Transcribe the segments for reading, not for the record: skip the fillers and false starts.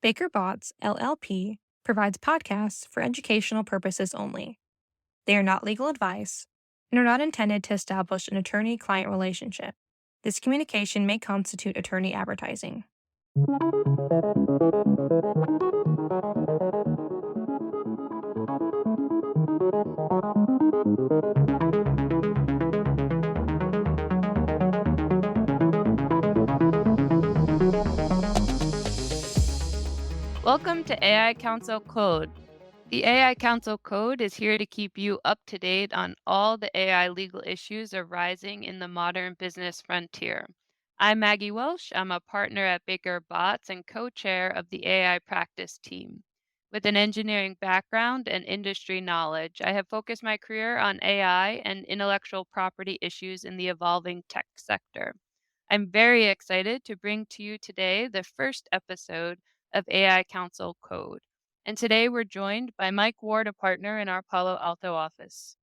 Baker Botts, LLP, provides podcasts for educational purposes only. They are not legal advice and are not intended to establish an attorney client relationship. This communication may constitute attorney advertising. Welcome to AI Council Code. The AI Council Code is here to keep you up to date on all the AI legal issues arising in the modern business frontier. I'm Maggie Welsh. I'm a partner at Baker Botts and co-chair of the AI practice team. With an engineering background and industry knowledge, I have focused my career on AI and intellectual property issues in the evolving tech sector. I'm very excited to bring to you today the first episode of AI Council Code. And today we're joined by Mike Ward, a partner in our Palo Alto office.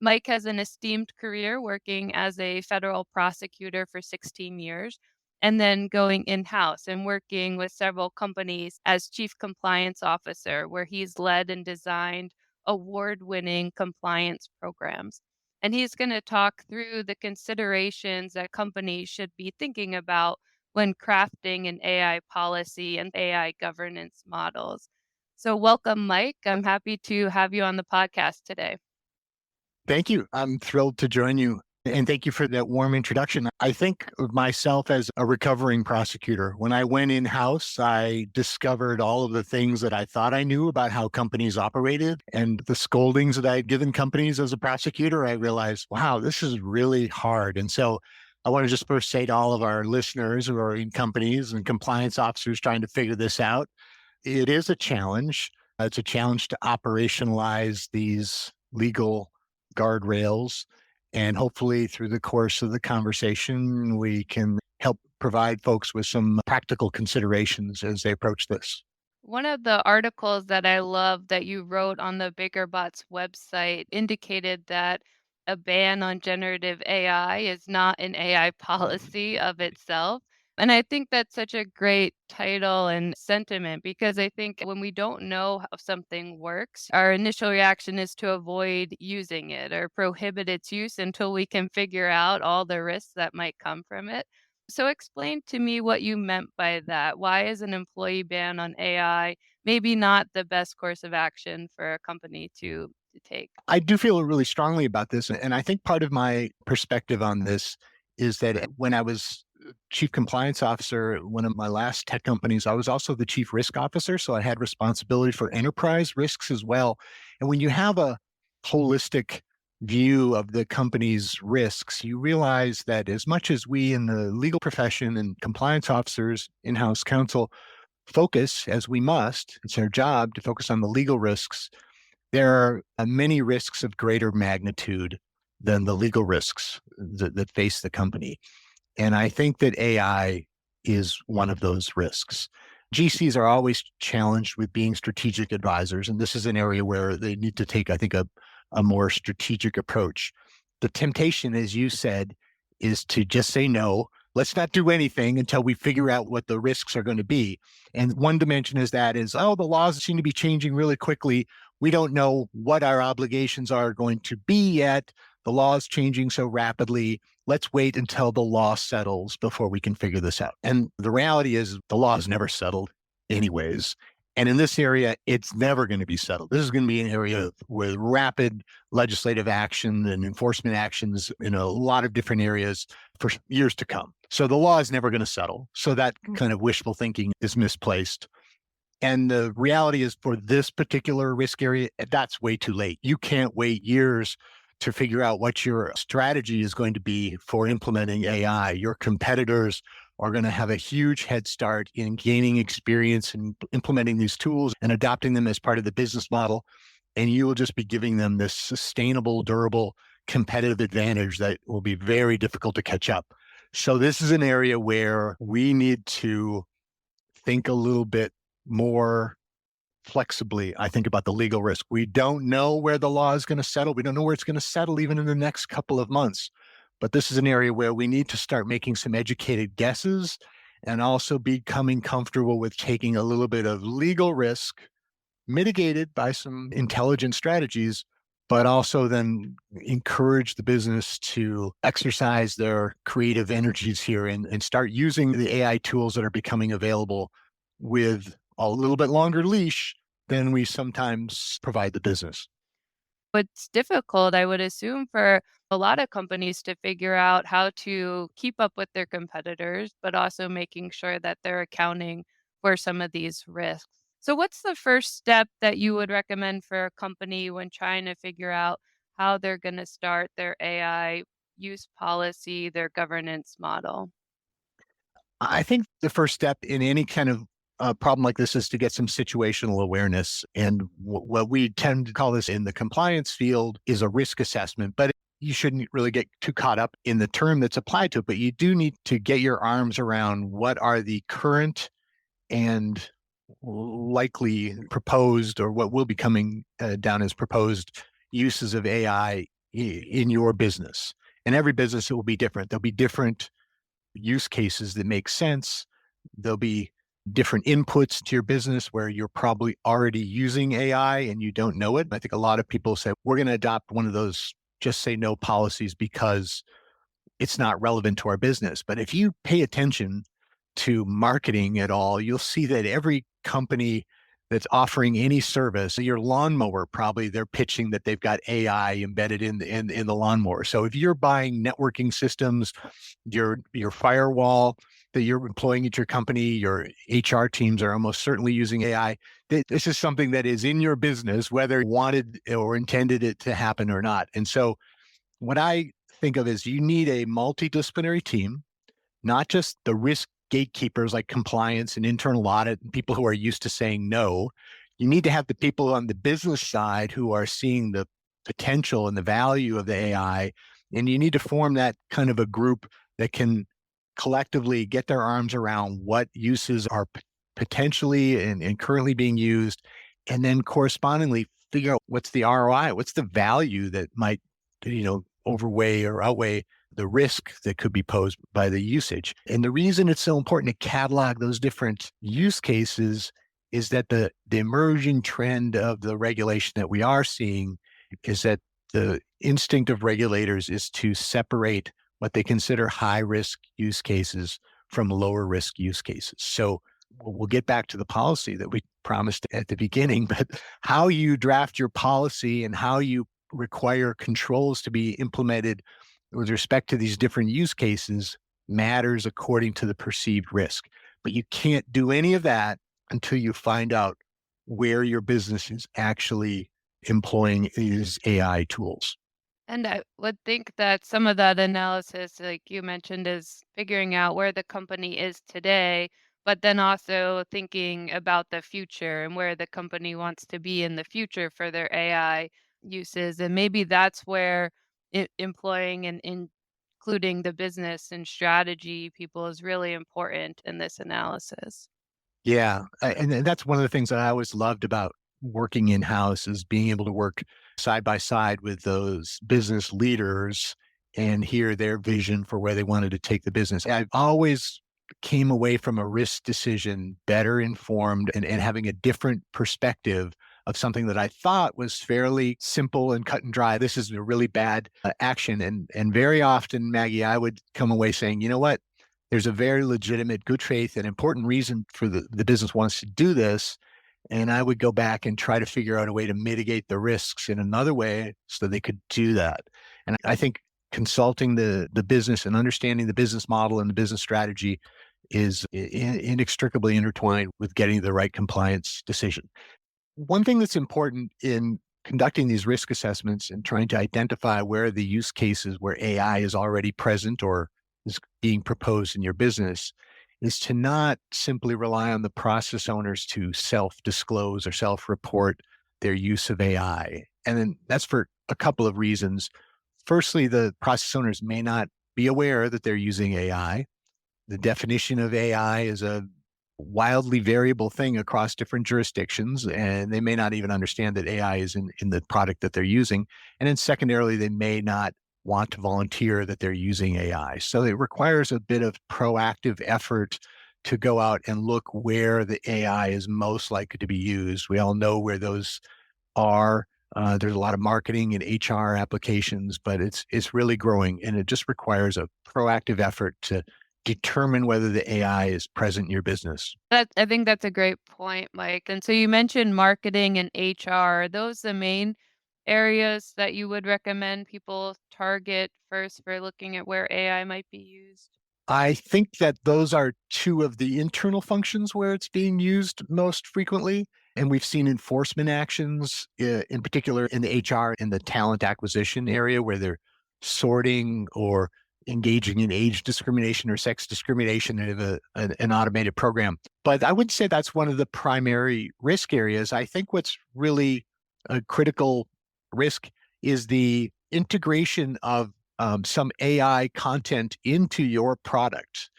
Mike has an esteemed career working as a federal prosecutor for 16 years and then going in house and working with several companies as chief compliance officer, where he's led and designed award winning compliance programs. And he's going to talk through the considerations that companies should be thinking about when crafting an AI policy and AI governance models. So, welcome, Mike. I'm happy to have you on the podcast today. Thank you. I'm thrilled to join you. And thank you for that warm introduction. I think of myself as a recovering prosecutor. When I went in house, I discovered all of the things that I thought I knew about how companies operated and the scoldings that I had given companies as a prosecutor. I realized, wow, this is really hard. And so I want to just first say to all of our listeners who are in companies and compliance officers trying to figure this out, it is a challenge. It's a challenge to operationalize these legal guardrails. And hopefully, through the course of the conversation, we can help provide folks with some practical considerations as they approach this. One of the articles that I love that you wrote on the BakerBots website indicated that a ban on generative AI is not an AI policy of itself. And I think that's such a great title and sentiment, because I think when we don't know how something works, our initial reaction is to avoid using it or prohibit its use until we can figure out all the risks that might come from it. So explain to me what you meant by that. Why is an employee ban on AI maybe not the best course of action for a company to take? I do feel really strongly about this. And I think part of my perspective on this is that when I was chief compliance officer at one of my last tech companies, I was also the chief risk officer. So I had responsibility for enterprise risks as well. And when you have a holistic view of the company's risks, you realize that as much as we in the legal profession and compliance officers, in-house counsel, focus as we must, it's our job to focus on the legal risks, there are many risks of greater magnitude than the legal risks that face the company. And I think that AI is one of those risks. GCs are always challenged with being strategic advisors, and this is an area where they need to take, I think, a more strategic approach. The temptation, as you said, is to just say no. Let's not do anything until we figure out what the risks are going to be. And one dimension is oh, the laws seem to be changing really quickly. We don't know what our obligations are going to be yet. The law is changing so rapidly. Let's wait until the law settles before we can figure this out. And the reality is the law is never settled anyways. And in this area, it's never going to be settled. This is going to be an area with rapid legislative action and enforcement actions in a lot of different areas for years to come. So the law is never going to settle. So that kind of wishful thinking is misplaced. And the reality is for this particular risk area, that's way too late. You can't wait years to figure out what your strategy is going to be for implementing AI. Your competitors are going to have a huge head start in gaining experience in implementing these tools and adopting them as part of the business model. And you will just be giving them this sustainable, durable, competitive advantage that will be very difficult to catch up. So this is an area where we need to think a little bit more flexibly, I think, about the legal risk. We don't know where the law is going to settle. We don't know where it's going to settle even in the next couple of months. But this is an area where we need to start making some educated guesses and also becoming comfortable with taking a little bit of legal risk mitigated by some intelligent strategies, but also then encourage the business to exercise their creative energies here and start using the AI tools that are becoming available with a little bit longer leash than we sometimes provide the business. It's difficult, I would assume, for a lot of companies to figure out how to keep up with their competitors, but also making sure that they're accounting for some of these risks. So, what's the first step that you would recommend for a company when trying to figure out how they're going to start their AI use policy, their governance model? I think the first step in any kind of problem like this is to get some situational awareness. And what we tend to call this in the compliance field is a risk assessment. But you shouldn't really get too caught up in the term that's applied to it. But you do need to get your arms around what are the current and likely proposed, or what will be coming down as proposed uses of AI in your business. And every business it will be different. There'll be different use cases that make sense. There'll be different inputs to your business where you're probably already using AI and you don't know it. I think a lot of people say, we're going to adopt one of those just say no policies because it's not relevant to our business. But if you pay attention to marketing at all, you'll see that every company that's offering any service, your lawnmower, probably they're pitching that they've got AI embedded in the lawnmower. So if you're buying networking systems, your firewall that you're employing at your company, your HR teams are almost certainly using AI. This is something that is in your business, whether you wanted or intended it to happen or not. And so what I think of is you need a multidisciplinary team, not just the risk gatekeepers like compliance and internal audit and people who are used to saying no. You need to have the people on the business side who are seeing the potential and the value of the AI. And you need to form that kind of a group that can collectively get their arms around what uses are potentially and currently being used. And then correspondingly figure out what's the ROI, what's the value that might, overweigh or outweigh the risk that could be posed by the usage. And the reason it's so important to catalog those different use cases is that the emerging trend of the regulation that we are seeing is that the instinct of regulators is to separate what they consider high risk use cases from lower risk use cases. So we'll get back to the policy that we promised at the beginning, but how you draft your policy and how you require controls to be implemented with respect to these different use cases matters according to the perceived risk. But you can't do any of that until you find out where your business is actually employing these AI tools. And I would think that some of that analysis, like you mentioned, is figuring out where the company is today, but then also thinking about the future and where the company wants to be in the future for their AI uses. And maybe that's where employing and including the business and strategy people is really important in this analysis. Yeah, and that's one of the things that I always loved about working in house is being able to work side by side with those business leaders and hear their vision for where they wanted to take the business. I've always came away from a risk decision better informed and having a different perspective of something that I thought was fairly simple and cut and dry. This is a really bad action, and very often, Maggie, I would come away saying, you know what? There's a very legitimate, good faith, and important reason for the business wants to do this. And I would go back and try to figure out a way to mitigate the risks in another way so they could do that. And I think consulting the business and understanding the business model and the business strategy is inextricably intertwined with getting the right compliance decision. One thing that's important in conducting these risk assessments and trying to identify where the use cases where AI is already present or is being proposed in your business is to not simply rely on the process owners to self-disclose or self-report their use of AI. And then that's for a couple of reasons. Firstly, the process owners may not be aware that they're using AI. The definition of AI is a wildly variable thing across different jurisdictions, and they may not even understand that AI is in the product that they're using. And then secondarily, they may not want to volunteer that they're using AI. So it requires a bit of proactive effort to go out and look where the AI is most likely to be used. We all know where those are. There's a lot of marketing and HR applications, but it's really growing, and it just requires a proactive effort to determine whether the AI is present in your business. I think that's a great point, Mike. And so you mentioned marketing and HR. Are those the main areas that you would recommend people target first for looking at where AI might be used? I think that those are two of the internal functions where it's being used most frequently. And we've seen enforcement actions, in particular in the HR and the talent acquisition area, where they're sorting or engaging in age discrimination or sex discrimination in an automated program. But I wouldn't say that's one of the primary risk areas. I think what's really a critical risk is the integration of some AI content into your product,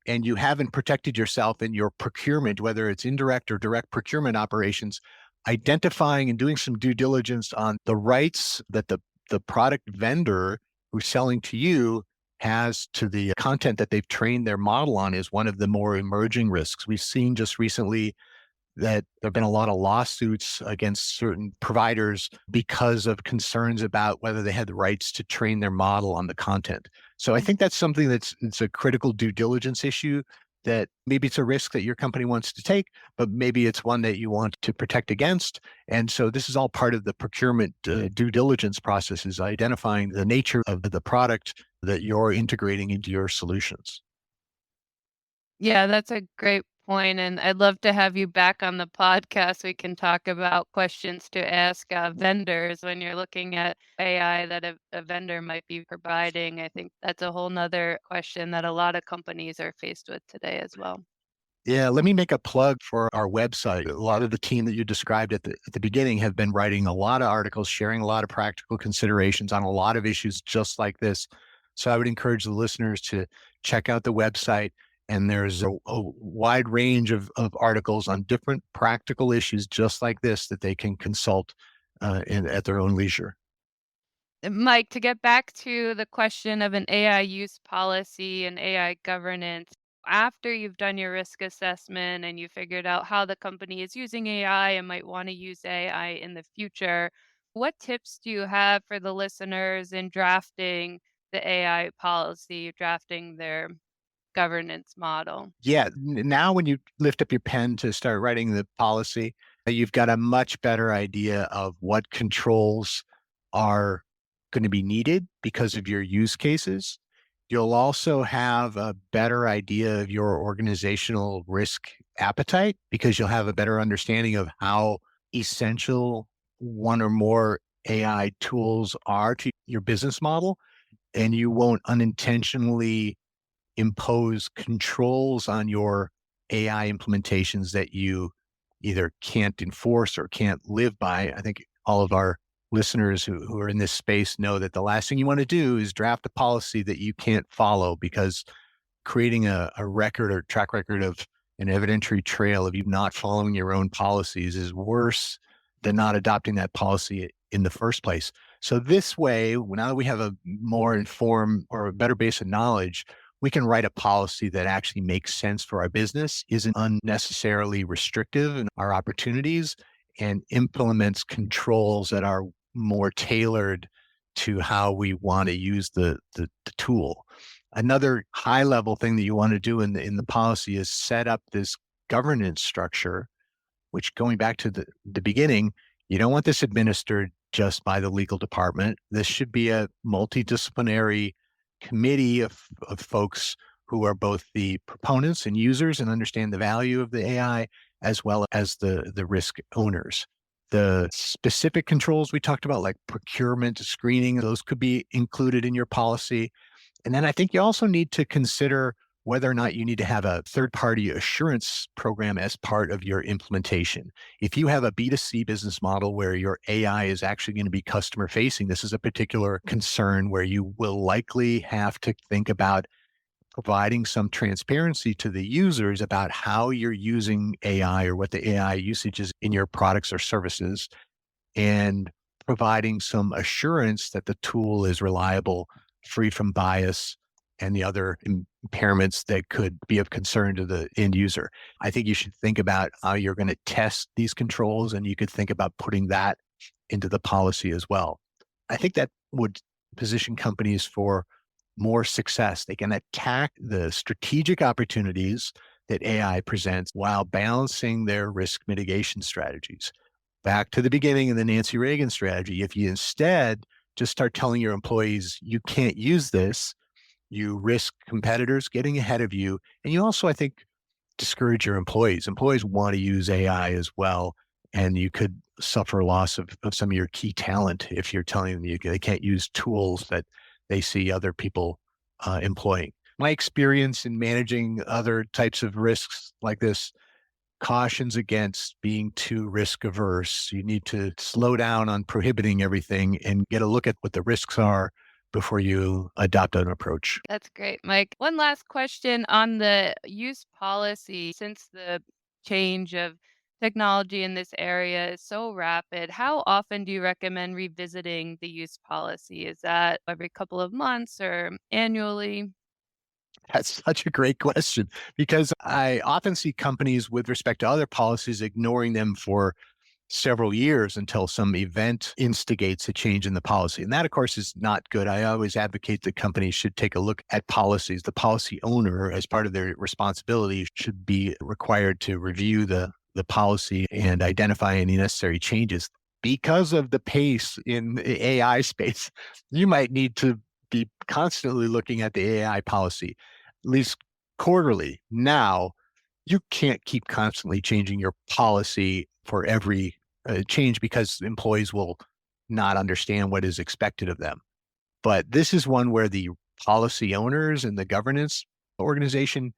and you haven't protected yourself in your procurement, whether it's indirect or direct procurement operations, identifying and doing some due diligence on the rights that the product vendor who's selling to you has to the content that they've trained their model on is one of the more emerging risks. We've seen just recently that there've been a lot of lawsuits against certain providers because of concerns about whether they had the rights to train their model on the content. So I think that's something it's a critical due diligence issue that maybe it's a risk that your company wants to take, but maybe it's one that you want to protect against. And so this is all part of the procurement due diligence process, is identifying the nature of the product that you're integrating into your solutions. Yeah, that's a great point, and I'd love to have you back on the podcast. We can talk about questions to ask vendors when you're looking at AI that a vendor might be providing. I think that's a whole nother question that a lot of companies are faced with today as well. Yeah, let me make a plug for our website. A lot of the team that you described at the beginning have been writing a lot of articles, sharing a lot of practical considerations on a lot of issues just like this. So I would encourage the listeners to check out the website. And there's a wide range of articles on different practical issues just like this that they can consult at their own leisure. Mike, to get back to the question of an AI use policy and AI governance, after you've done your risk assessment and you figured out how the company is using AI and might want to use AI in the future, what tips do you have for the listeners in drafting the AI policy, drafting their governance model? Yeah, now when you lift up your pen to start writing the policy, you've got a much better idea of what controls are going to be needed because of your use cases. You'll also have a better idea of your organizational risk appetite because you'll have a better understanding of how essential one or more AI tools are to your business model. And you won't unintentionally impose controls on your AI implementations that you either can't enforce or can't live by. I think all of our listeners who are in this space know that the last thing you want to do is draft a policy that you can't follow, because creating a record or track record of an evidentiary trail of you not following your own policies is worse than not adopting that policy in the first place. So this way, now that we have a more informed or a better base of knowledge, we can write a policy that actually makes sense for our business, isn't unnecessarily restrictive in our opportunities, and implements controls that are more tailored to how we want to use the tool. Another high level thing that you want to do in the policy is set up this governance structure, which, going back to the beginning, you don't want this administered just by the legal department. This should be a multidisciplinary committee of folks who are both the proponents and users and understand the value of the AI, as well as the risk owners. The specific controls we talked about, like procurement, screening, those could be included in your policy. And then I think you also need to consider whether or not you need to have a third party assurance program as part of your implementation. If you have a B2C business model where your AI is actually going to be customer facing, this is a particular concern where you will likely have to think about providing some transparency to the users about how you're using AI or what the AI usage is in your products or services, and providing some assurance that the tool is reliable, free from bias, and the other impairments that could be of concern to the end user. I think you should think about how you're going to test these controls, and you could think about putting that into the policy as well. I think that would position companies for more success. They can attack the strategic opportunities that AI presents while balancing their risk mitigation strategies. Back to the beginning of the Nancy Reagan strategy, if you instead just start telling your employees, you can't use this, you risk competitors getting ahead of you. And you also, I think, discourage your employees. Employees want to use AI as well. And you could suffer loss of some of your key talent if you're telling them they can't use tools that they see other people employing. My experience in managing other types of risks like this cautions against being too risk averse. You need to slow down on prohibiting everything and get a look at what the risks are before you adopt an approach. That's great, Mike. One last question on the use policy. Since the change of technology in this area is so rapid, how often do you recommend revisiting the use policy? Is that every couple of months or annually? That's such a great question because I often see companies with respect to other policies ignoring them for several years until some event instigates a change in the policy. And that, of course, is not good. I always advocate that companies should take a look at policies. The policy owner, as part of their responsibility, should be required to review the policy and identify any necessary changes. Because of the pace in the AI space, you might need to be constantly looking at the AI policy, at least quarterly. Now, you can't keep constantly changing your policy for every change because employees will not understand what is expected of them. But this is one where the policy owners and the governance organization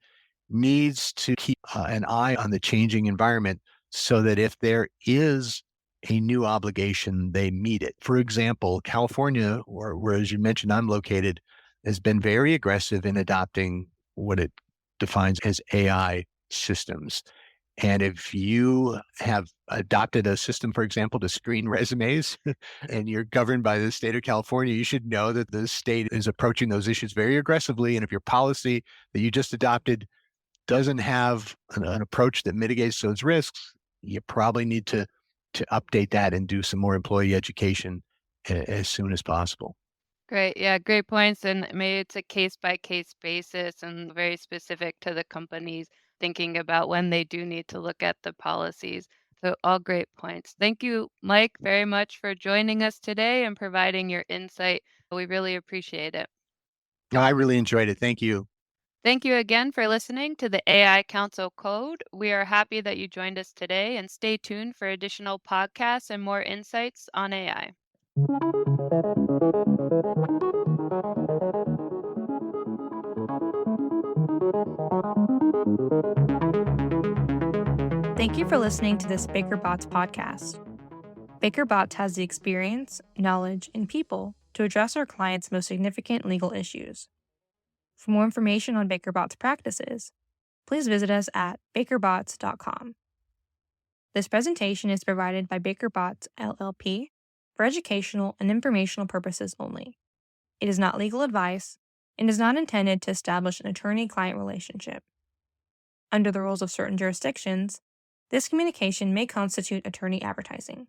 needs to keep an eye on the changing environment so that if there is a new obligation, they meet it. For example, California, where as you mentioned, I'm located, has been very aggressive in adopting what it defines as AI systems. And if you have adopted a system, for example, to screen resumes and you're governed by the state of California, you should know that the state is approaching those issues very aggressively. And if your policy that you just adopted doesn't have an approach that mitigates those risks, you probably need to update that and do some more employee education as soon as possible. Great. Yeah, great points. And maybe it's a case by case basis and very specific to the companies thinking about when they do need to look at the policies. So, all great points. Thank you, Mike, very much for joining us today and providing your insight. We really appreciate it. No, I really enjoyed it. Thank you. Thank you again for listening to the AI Council Code. We are happy that you joined us today and stay tuned for additional podcasts and more insights on AI. Thank you for listening to this BakerBots podcast. BakerBots has the experience, knowledge, and people to address our clients' most significant legal issues. For more information on BakerBots practices, please visit us at bakerbots.com. This presentation is provided by BakerBots LLP for educational and informational purposes only. It is not legal advice and is not intended to establish an attorney-client relationship. Under the rules of certain jurisdictions, this communication may constitute attorney advertising.